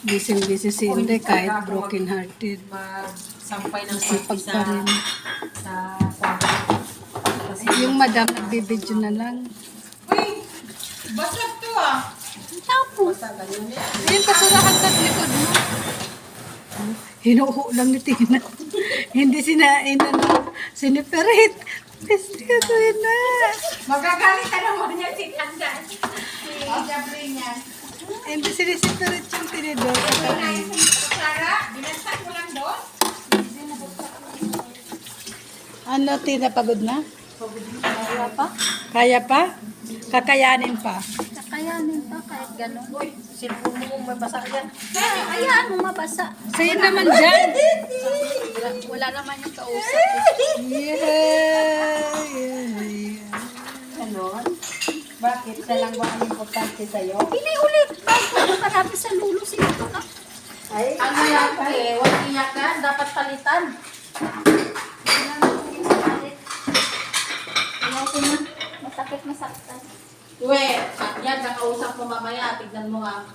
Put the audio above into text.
Busy si Inday kahit broken hearted. Magsampay ng Masipag party pa rin. sa kwarto. Kasi Yung madam nagbibidyo na lang. uy, basag to ah. Tapos, Basag ganun yan. ayun kasurahan sa likod mo. Hinuho lang ni Tina. Hindi siniperit. Pesti ka to yun na. Magagalit ka naman niya si Kandan. Si Jabri niya. Hindi sinisiperit yung tinidor sa kain. Sara, binagsak mo lang doon. Ano, Tina, pagod na? Kaya pa? Kaya pa? Kakayanin pa. Kakayanin pa kahit gano'n. Uy, cellphone mo kung mabasa yan. Hayaan mo mabasa. Sa'yo naman dyan. Wala naman yung kausap. Yeah. Ganon? Bakit? Siya lang ba ang importante sa'yo? Pili ulit. Bago marami sa lulo sila ka. Ay, ano yan eh? Huwag iyakan. Dapat palitan. Ayaw ko na. Masakit. Uwe, yan, nakausap mo mamaya. Tignan mo nga.